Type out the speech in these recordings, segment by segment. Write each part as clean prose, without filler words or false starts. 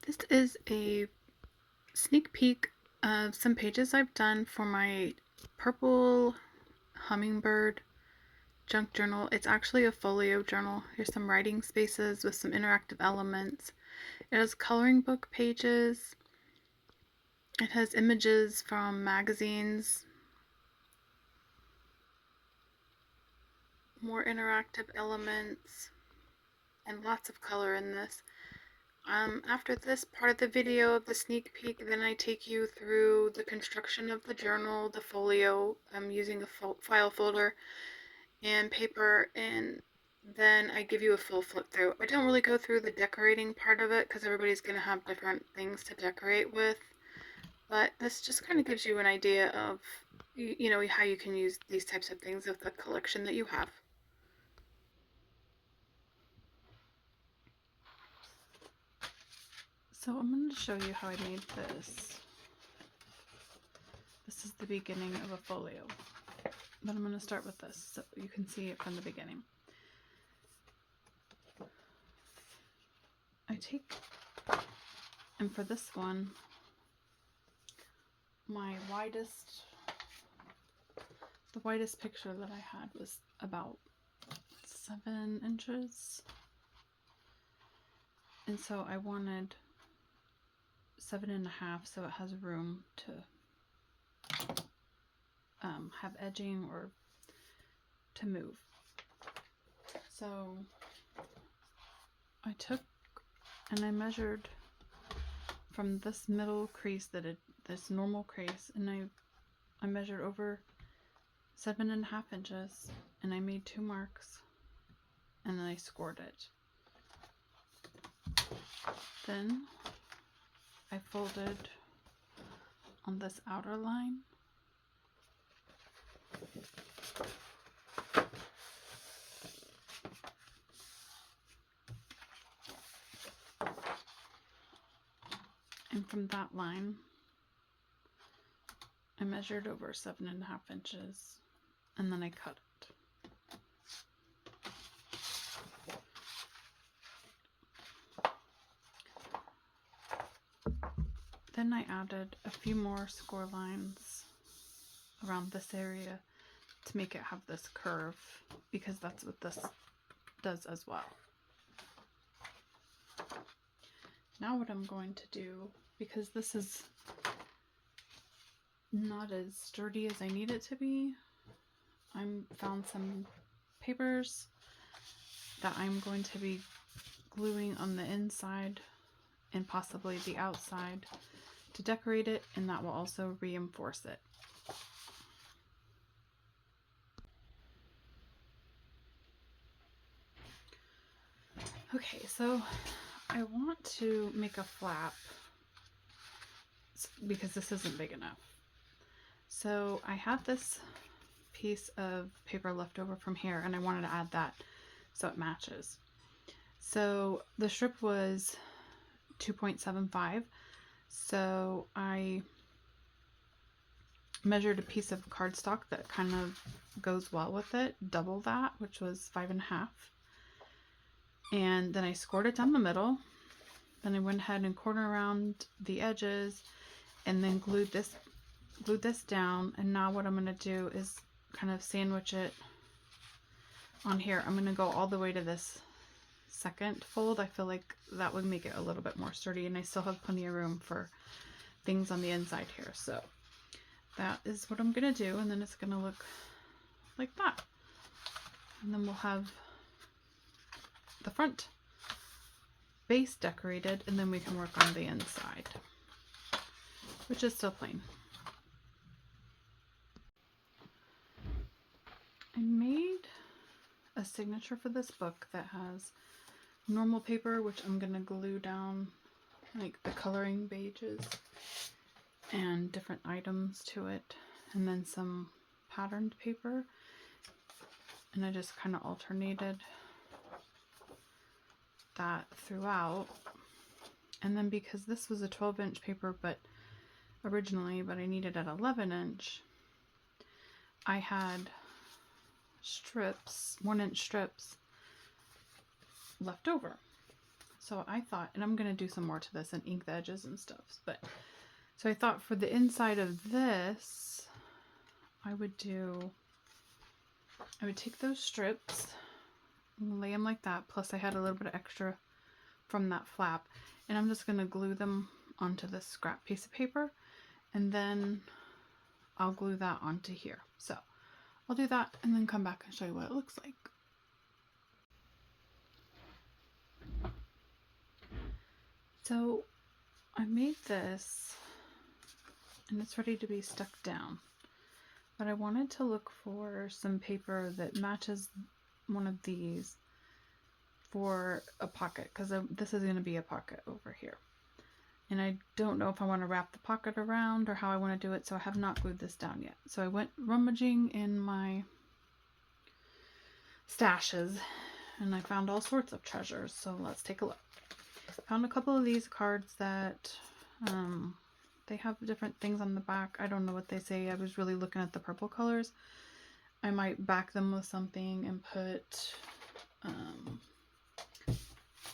This is a sneak peek of some pages I've done for my purple Hummingbird junk journal. It's actually a folio journal. Here's some writing spaces with some interactive elements. It has coloring book pages. It has images from magazines. More interactive elements and lots of color in this. After this part of the video of the sneak peek, then I take you through the construction of the journal, the folio. I'm using a file folder and paper, and then I give you a full flip through. I don't really go through the decorating part of it because everybody's going to have different things to decorate with, but this just kind of gives you an idea of, you know, how you can use these types of things with the collection that you have. So I'm going to show you how I made this. This is the beginning of a folio, but I'm going to start with this so you can see it from the beginning. I take, and for this one, the widest picture that I had was about 7 inches. And so I wanted 7.5 so it has room to have edging or to move. So I took and I measured from this middle crease, this normal crease, and I measured over 7.5 inches, and I made 2 marks, and then I scored it. Then I folded on this outer line, and from that line I measured over 7.5 inches, and then I cut it. Then I added a few more score lines around this area to make it have this curve, because that's what this does as well. Now what I'm going to do, because this is not as sturdy as I need it to be, I found some papers that I'm going to be gluing on the inside and possibly the outside to decorate it, and that will also reinforce it. Okay, so I want to make a flap because this isn't big enough. So I have this piece of paper left over from here, and I wanted to add that so it matches. So the strip was 2.75, so I measured a piece of cardstock that kind of goes well with it, double that, which was 5.5, and then I scored it down the middle. Then I went ahead and corner around the edges, and then glued this down. And now what I'm going to do is kind of sandwich it on here. I'm going to go all the way to this second fold. I feel like that would make it a little bit more sturdy, and I still have plenty of room for things on the inside here. So that is what I'm going to do, and then it's going to look like that. And then we'll have the front base decorated, and then we can work on the inside, which is still plain. I made a signature for this book that has normal paper, which I'm going to glue down like the coloring pages and different items to it, and then some patterned paper, and I just kind of alternated that throughout. And then because this was a 12-inch paper originally, but I needed an 11-inch, I had strips, 1-inch strips left over. So I thought, and I'm going to do some more to this and ink the edges and stuff, but so I thought for the inside of this, I would take those strips and lay them like that. Plus I had a little bit of extra from that flap, and I'm just going to glue them onto this scrap piece of paper, and then I'll glue that onto here. So I'll do that and then come back and show you what it looks like. So I made this and it's ready to be stuck down, but I wanted to look for some paper that matches one of these for a pocket, because this is going to be a pocket over here. And I don't know if I want to wrap the pocket around or how I want to do it, so I have not glued this down yet. So I went rummaging in my stashes and I found all sorts of treasures. So let's take a look. Found a couple of these cards that they have different things on the back. I don't know what they say. I was really looking at the purple colors. I might back them with something and put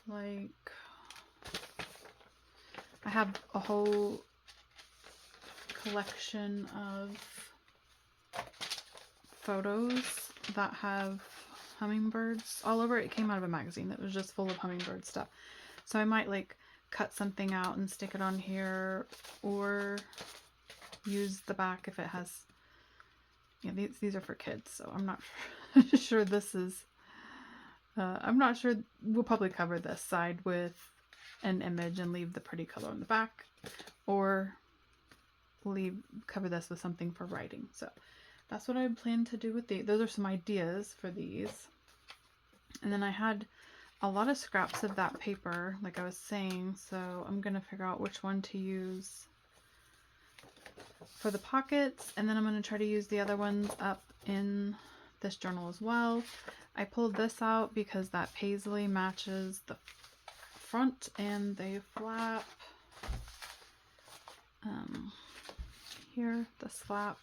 like, I have a whole collection of photos that have hummingbirds all over it. It came out of a magazine that was just full of hummingbird stuff. So I might like cut something out and stick it on here, or use the back if it has, yeah, these are for kids, so I'm not sure this is, I'm not sure, we'll probably cover this side with an image and leave the pretty color on the back, or cover this with something for writing. So that's what I plan to do with these. Those are some ideas for these. And then I had a lot of scraps of that paper, like I was saying, so I'm gonna figure out which one to use for the pockets, and then I'm gonna try to use the other ones up in this journal as well. I pulled this out because that paisley matches the front and the flap. Here, this flap.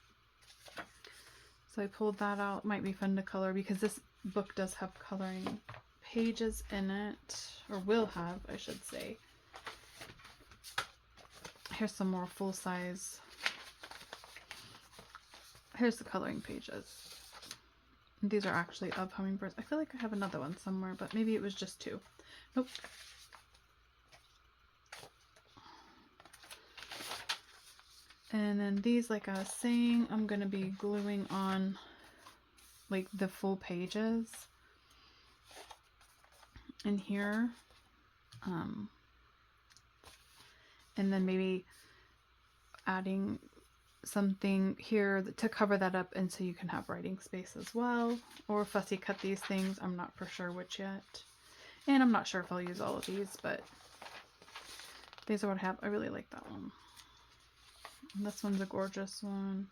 So I pulled that out. Might be fun to color because this book does have coloring pages in it, or will have, I should say. Here's some more full-size. Here's the coloring pages. These are actually of hummingbirds. I feel like I have another one somewhere, but maybe it was just two. Nope. And then these, like I was saying, I'm going to be gluing on like the full pages in here. And then maybe adding something here to cover that up, and so you can have writing space as well, or fussy cut these things. I'm not for sure which yet, and I'm not sure if I'll use all of these, but these are what I have. I really like that one, and this one's a gorgeous one.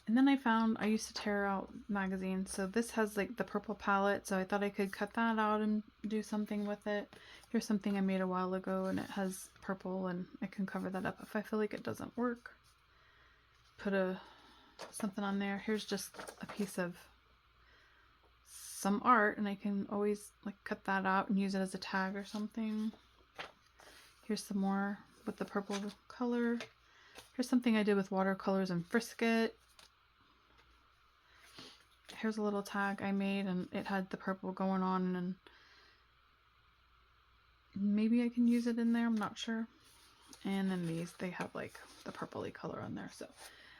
And then I used to tear out magazines, so this has like the purple palette, so I thought I could cut that out and do something with it. Here's something I made a while ago, and it has purple, and I can cover that up if I feel like it doesn't work. Put something on there. Here's just a piece of some art, and I can always like cut that out and use it as a tag or something. Here's some more with the purple color. Here's something I did with watercolors and Frisket. Here's a little tag I made, and it had the purple going on, and maybe I can use it in there, I'm not sure. And then these, they have like the purpley color on there. So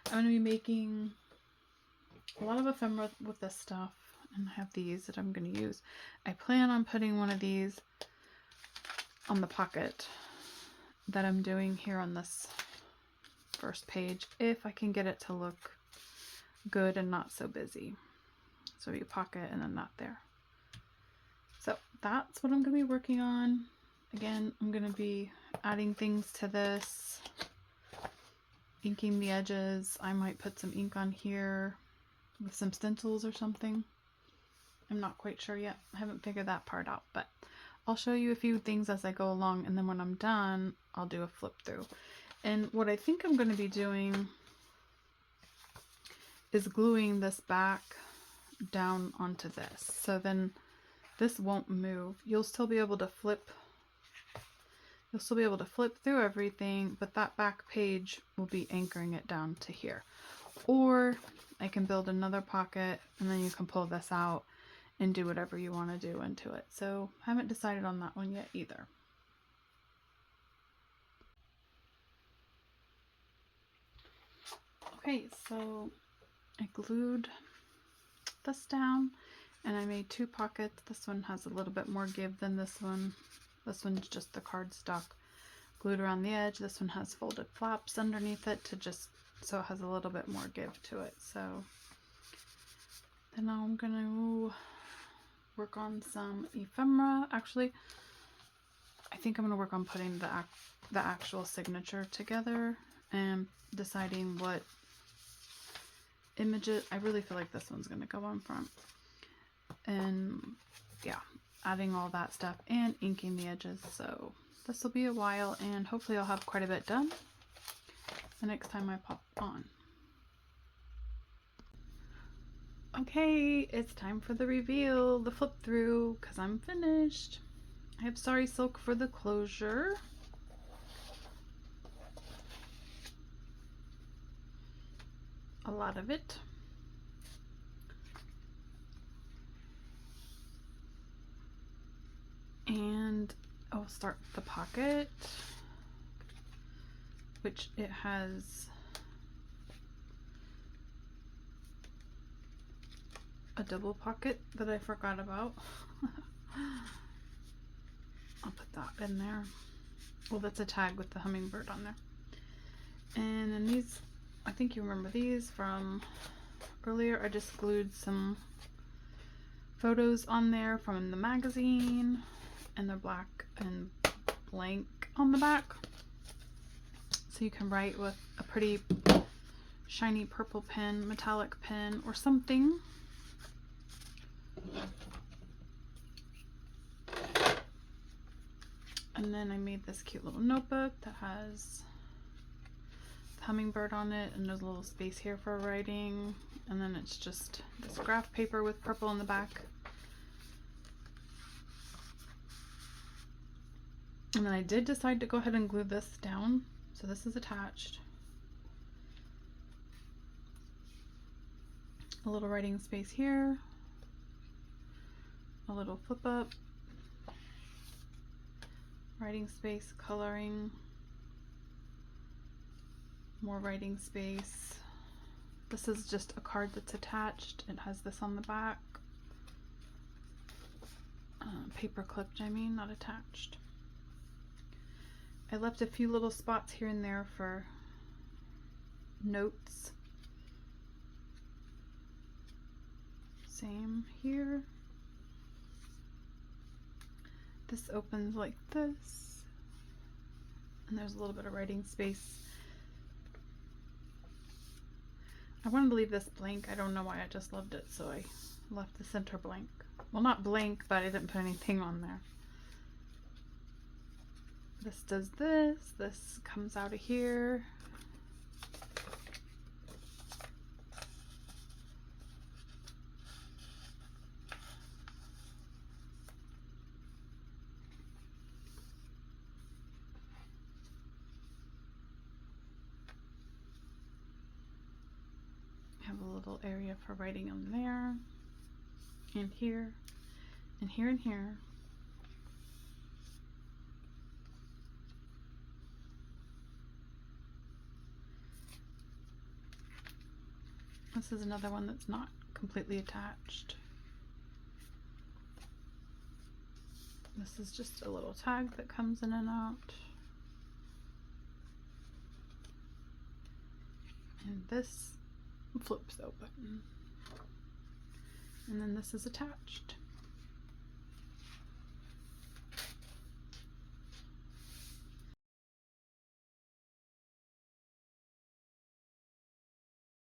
I'm going to be making a lot of ephemera with this stuff, and I have these that I'm going to use. I plan on putting one of these on the pocket that I'm doing here on this first page, if I can get it to look good and not so busy. So you pocket and then that there. So that's what I'm going to be working on. Again, I'm going to be adding things to this, inking the edges. I might put some ink on here with some stencils or something. I'm not quite sure yet. I haven't figured that part out, but I'll show you a few things as I go along, and then when I'm done, I'll do a flip through. And what I think I'm going to be doing is gluing this back down onto this. So then this won't move. You'll still be able to flip. You'll still be able to flip through everything, but that back page will be anchoring it down to here. Or I can build another pocket and then you can pull this out and do whatever you want to do into it. So I haven't decided on that one yet either. Okay, so I glued this down and I made 2 pockets. This one has a little bit more give than this one. This one's just the cardstock glued around the edge. This one has folded flaps underneath it to just so it has a little bit more give to it. So then I'm gonna work on some ephemera. Actually, I think I'm gonna work on putting the actual signature together and deciding what images. I really feel like this one's gonna go on front. And yeah, adding all that stuff and inking the edges. So this will be a while and hopefully I'll have quite a bit done the next time I pop on. Okay, it's time for the reveal, the flip through, because I'm finished. I have Sorry Silk for the closure. A lot of it. And I'll start with the pocket, which it has a double pocket that I forgot about. I'll put that in there. Well, that's a tag with the hummingbird on there. And then these, I think you remember these from earlier. I just glued some photos on there from the magazine, and they're black and blank on the back. So you can write with a pretty shiny purple pen, metallic pen, or something. And then I made this cute little notebook that has the hummingbird on it, and there's a little space here for writing. And then it's just this graph paper with purple in the back. And then I did decide to go ahead and glue this down. So this is attached. A little writing space here. A little flip up. Writing space, coloring. More writing space. This is just a card that's attached. It has this on the back. Paper clipped, I mean, not attached. I left a few little spots here and there for notes. Same here. This opens like this. And there's a little bit of writing space. I wanted to leave this blank. I don't know why, I just loved it, so I left the center blank. Well, not blank, but I didn't put anything on there. This does this. This comes out of here. Have a little area for writing on there, and here, and here, and here. This is another one that's not completely attached. This is just a little tag that comes in and out. And this flips open. And then this is attached.